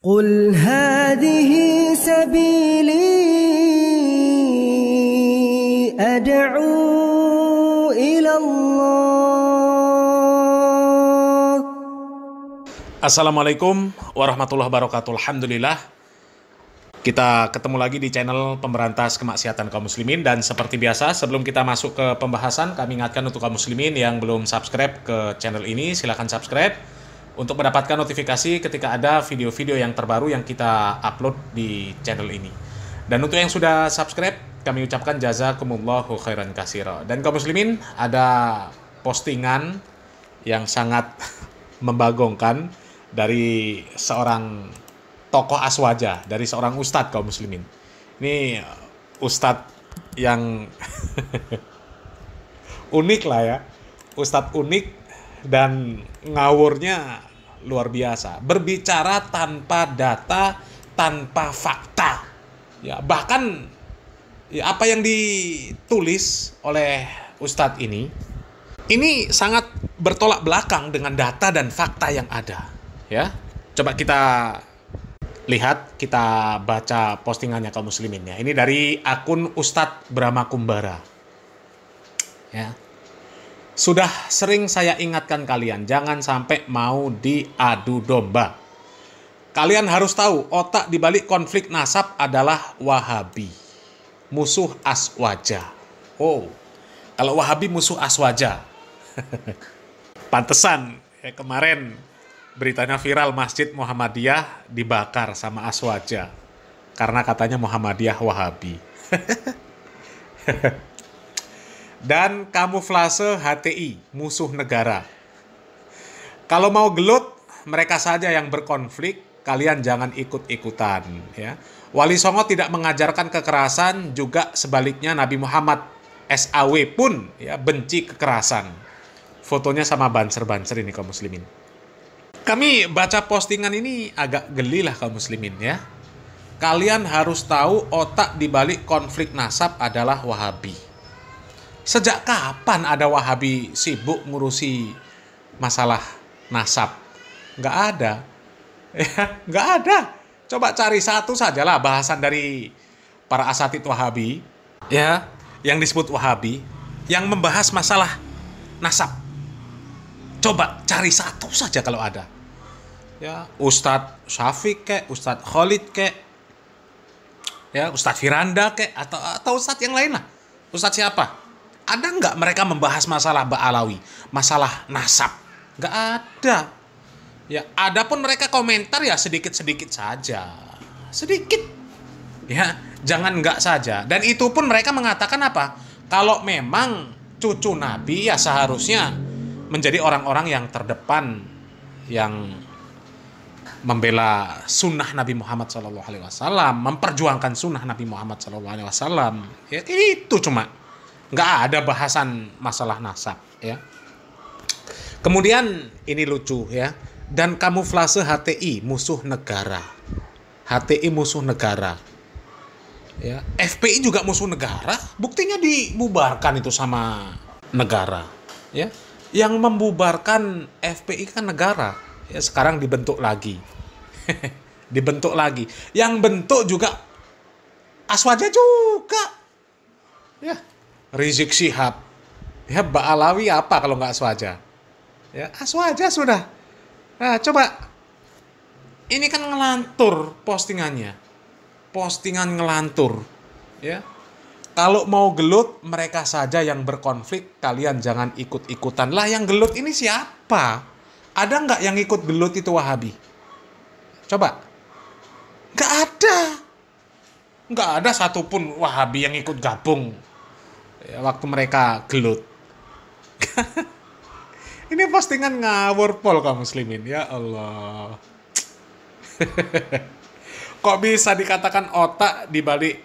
قل هذه سبيلي أدعو إلى الله. Assalamualaikum warahmatullahi wabarakatuh. Alhamdulillah, kita ketemu lagi di channel pemberantas kemaksiatan kaum muslimin. Dan seperti biasa, sebelum kita masuk ke pembahasan, kami ingatkan untuk kaum muslimin yang belum subscribe ke channel ini, silahkan subscribe untuk mendapatkan notifikasi ketika ada video-video yang terbaru yang kita upload di channel ini. Dan untuk yang sudah subscribe, kami ucapkan jazakumullahu khairan katsira. Dan kaum muslimin, ada postingan yang sangat membagongkan dari seorang tokoh aswaja, dari seorang ustadz kaum muslimin. Ini ustadz yang unik lah ya, ustadz unik dan ngawurnya luar biasa. Berbicara tanpa data, tanpa fakta. Ya, bahkan ya, apa yang ditulis oleh ustadz ini sangat bertolak belakang dengan data dan fakta yang ada. Ya, coba kita lihat, kita baca postingannya kaum muslimin ya. Ini dari akun Ustadz Brahma Kumbara. Ya. Sudah sering saya ingatkan kalian, jangan sampai mau diadu domba. Kalian harus tahu, otak dibalik konflik nasab adalah Wahabi, musuh aswaja. Oh, kalau Wahabi musuh aswaja. Pantesan ya, kemarin beritanya viral, Masjid Muhammadiyah dibakar sama aswaja karena katanya Muhammadiyah Wahabi. Dan kamuflase HTI, musuh negara. Kalau mau gelut, mereka saja yang berkonflik, kalian jangan ikut-ikutan. Ya. Wali Songo tidak mengajarkan kekerasan, juga sebaliknya Nabi Muhammad SAW pun ya, benci kekerasan. Fotonya sama banser-banser ini kaum muslimin. Kami baca postingan ini agak geli lah kaum muslimin ya. Kalian harus tahu otak dibalik konflik nasab adalah Wahabi. Sejak kapan ada Wahabi sibuk ngurusi masalah nasab? Nggak ada. Ya, nggak ada. Coba cari satu sajalah bahasan dari para asatidz Wahabi, ya, yang disebut Wahabi, yang membahas masalah nasab. Coba cari satu saja kalau ada. Ya, Ustadz Syafiq kek, Ustadz Khalid kek, ya, Ustadz Firanda kek, atau Ustadz yang lain lah. Ustadz siapa? Ada nggak mereka membahas masalah Ba'alawi, masalah nasab? Nggak ada. Ya, ada pun mereka komentar ya sedikit-sedikit saja. Sedikit. Ya, jangan nggak saja. Dan itu pun mereka mengatakan apa? Kalau memang cucu Nabi ya seharusnya menjadi orang-orang yang terdepan, yang membela sunnah Nabi Muhammad SAW, memperjuangkan sunnah Nabi Muhammad SAW. Ya, itu cuma. Nggak ada bahasan masalah nasab ya. Kemudian ini lucu ya. Dan kamuflase HTI, musuh negara. HTI musuh negara. Ya, FPI juga musuh negara. Buktinya dibubarkan itu sama negara. Ya, yang membubarkan FPI kan negara. Ya, sekarang dibentuk lagi. Dibentuk lagi. Yang bentuk juga aswaja juga. Ya. Rizik Syihab, ya, Ba'alawi apa kalau nggak aswaja? Ya, aswaja sudah. Nah, coba, ini kan ngelantur postingannya, postingan ngelantur, ya. Kalau mau gelut, mereka saja yang berkonflik, kalian jangan ikut-ikutan. Lah, yang gelut ini siapa? Ada nggak yang ikut gelut itu Wahabi? Coba, nggak ada. Nggak ada satupun Wahabi yang ikut gabung ya, waktu mereka gelut. Ini postingan ngawur pol kaum muslimin, ya Allah. Kok bisa dikatakan otak dibalik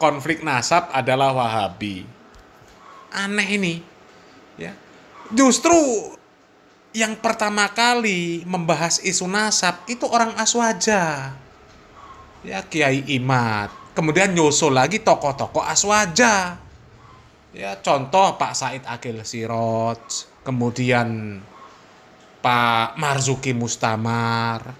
konflik nasab adalah Wahabi? Aneh ini. Ya. Justru yang pertama kali membahas isu nasab itu orang aswaja. Ya, Kiai Imad. Kemudian nyusul lagi tokoh-tokoh aswaja. Ya, contoh Pak Said Akil Siroj, kemudian Pak Marzuki Mustamar,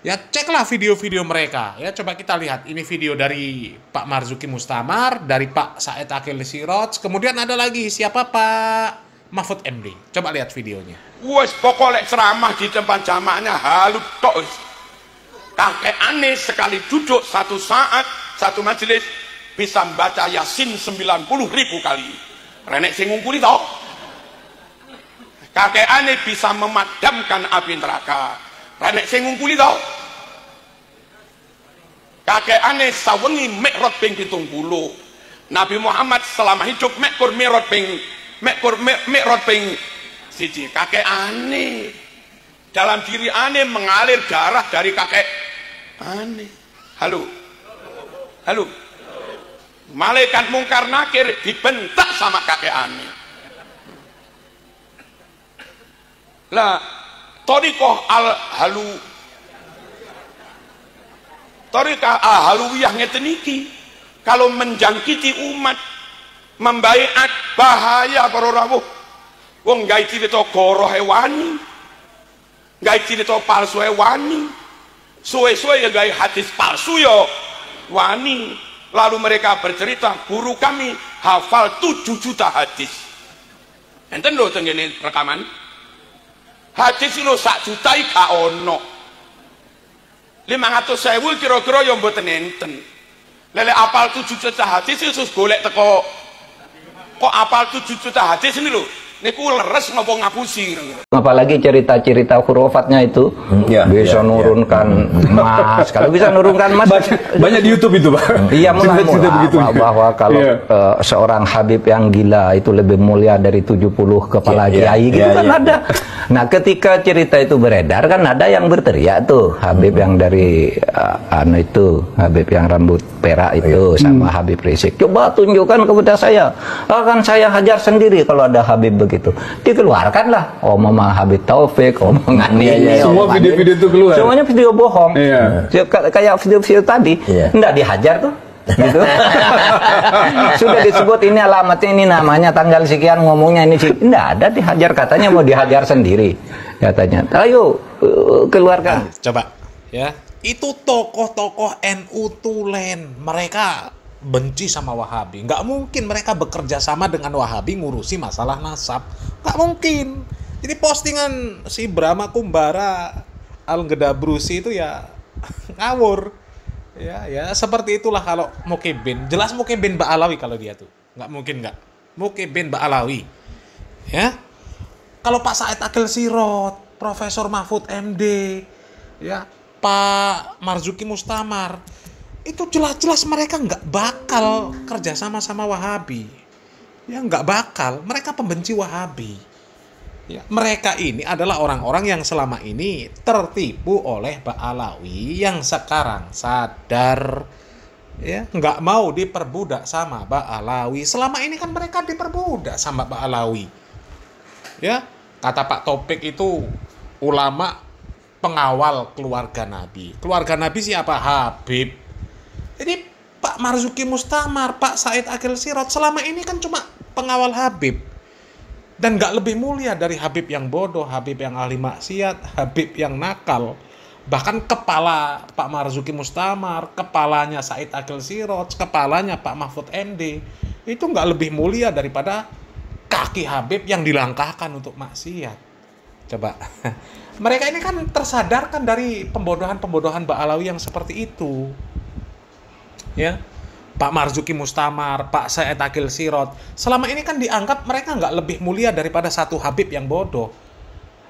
Ya ceklah video-video mereka. Ya coba kita lihat. Ini video dari Pak Marzuki Mustamar, dari Pak Said Akil Siraj, kemudian ada lagi siapa Pak Mahfud MD. Coba lihat videonya. Wes pokoknya ceramah di tempat jamaahnya halu tok. Kakek aneh sekali duduk satu saat, satu majelis bisa membaca Yasin 90.000 kali. Renek sing ngungkuli toh. Kakek aneh bisa memadamkan api neraka. Renek sing ngungkuli toh. Kakek aneh sawengi mikrot ping 70. Nabi Muhammad selama hidup mikrot ping siji. Kakek aneh. Dalam diri aneh mengalir darah dari kakek aneh. Halo. Malaikat mungkar nakir dibentak sama kakek aneh. Lah, Thariqah al-halawiyah ngeten iki kalau menjangkiti umat membaiat bahaya para rawuh. Wong gawe cerita goroh hewani, gawe cerita palsu hewani, suwe-suwe ya gawe hadis palsu ya wani. Lalu mereka bercerita, guru kami hafal 7 juta hadis. Enten lho tengene rekaman. Hadis lho 1 juta gak ono. 500.000 kira-kira ya mboten enten. Lele apal 7 juta hadis terus golek teko kok apal 7 juta hadis ini lho. Niku leres ngopo ngapusi. Apalagi cerita-cerita hurufatnya itu bisa nurunkan emas. Kalau bisa nurunkan emas banyak di YouTube itu, Pak. Iya, Cerita-cerita begitu. bahwa kalau seorang Habib yang gila itu lebih mulia dari 70 kepala kiai gitu kan ada. Nah, ketika cerita itu beredar kan ada yang berteriak tuh, Habib yang dari Habib yang rambut perak itu sama Habib Rizik. Coba tunjukkan kepada saya. Akan saya hajar sendiri kalau ada Habib begitu. Dikeluarkanlah omongan Habib Taufik, omongan ini. Semua video-video itu keluar. Semuanya video bohong. Kayak video-video tadi, enggak dihajar tuh. Gitu. Sudah disebut ini alamatnya, ini namanya, tanggal sekian, ngomongnya ini sih. Enggak ada dihajar, katanya mau dihajar sendiri. Katanya, ayo keluarkan. Coba ya. Itu tokoh-tokoh NU tulen, mereka benci sama Wahabi. Nggak mungkin mereka bekerja sama dengan Wahabi ngurusi masalah nasab. Nggak mungkin. Jadi postingan si Brahma Kumbara Al-Gedabrusi itu ya ngawur. Ya seperti itulah kalau Mukibin. Jelas Mukibin Ba'alawi kalau dia tuh. Nggak mungkin nggak. Mukibin Ba'alawi. Ya. Kalau Pak Said Akil Siraj, Profesor Mahfud MD, ya, Pak Marzuki Mustamar, itu jelas-jelas mereka nggak bakal kerja sama Wahabi. Ya nggak bakal. Mereka pembenci Wahabi. Ya, mereka ini adalah orang-orang yang selama ini tertipu oleh Ba'alawi yang sekarang sadar, ya nggak mau diperbudak sama Ba'alawi. Selama ini kan mereka diperbudak sama Ba'alawi. Ya, kata Pak Topik itu ulama pengawal keluarga Nabi. Keluarga Nabi siapa? Habib. Jadi Pak Marzuki Mustamar, Pak Said Akil Siraj selama ini kan cuma pengawal Habib. Dan nggak lebih mulia dari Habib yang bodoh, Habib yang ahli maksiat, Habib yang nakal. Bahkan kepala Pak Marzuki Mustamar, kepalanya Said Akil Siraj, kepalanya Pak Mahfud MD, itu nggak lebih mulia daripada kaki Habib yang dilangkahkan untuk maksiat. Coba. Mereka ini kan tersadarkan dari pembodohan-pembodohan Ba'alawi yang seperti itu. Ya. Pak Marzuki Mustamar, Pak Said Akil Siraj, selama ini kan dianggap mereka nggak lebih mulia daripada satu Habib yang bodoh.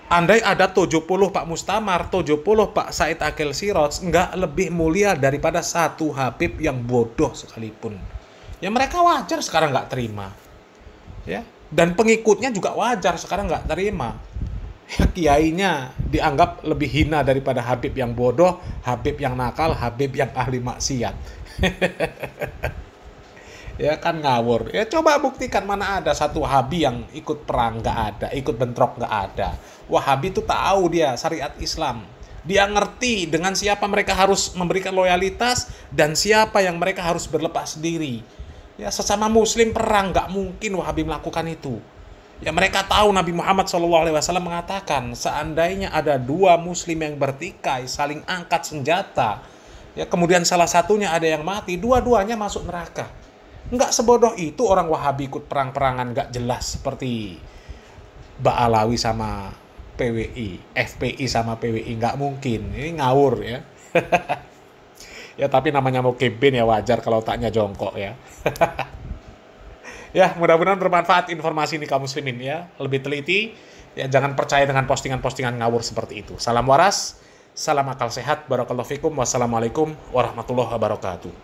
Andai ada 70 Pak Mustamar, 70 Pak Said Akil Siraj, nggak lebih mulia daripada satu Habib yang bodoh sekalipun. Ya mereka wajar sekarang nggak terima. Ya, dan pengikutnya juga wajar sekarang nggak terima. Ya, kiainya dianggap lebih hina daripada Habib yang bodoh, Habib yang nakal, Habib yang ahli maksiat. Ya kan ngawur. Ya coba buktikan mana ada satu Wahabi yang ikut perang, nggak ada, ikut bentrok nggak ada. Wahabi itu tahu dia syariat Islam. Dia ngerti dengan siapa mereka harus memberikan loyalitas dan siapa yang mereka harus berlepas diri. Ya sesama Muslim perang, nggak mungkin Wahabi melakukan itu. Ya mereka tahu Nabi Muhammad SAW mengatakan seandainya ada dua muslim yang bertikai saling angkat senjata, ya kemudian salah satunya ada yang mati, dua-duanya masuk neraka. Nggak sebodoh itu orang Wahabi ikut perang-perangan nggak jelas seperti Ba'alawi sama PWI, FPI sama PWI, nggak mungkin, ini ngawur ya. Ya tapi namanya mau campaign ya wajar kalau otaknya jongkok ya. Ya, mudah-mudahan bermanfaat informasi ini kaum muslimin ya. Lebih teliti, ya jangan percaya dengan postingan-postingan ngawur seperti itu. Salam waras, salam akal sehat, barakallahu fikum, wassalamualaikum warahmatullahi wabarakatuh.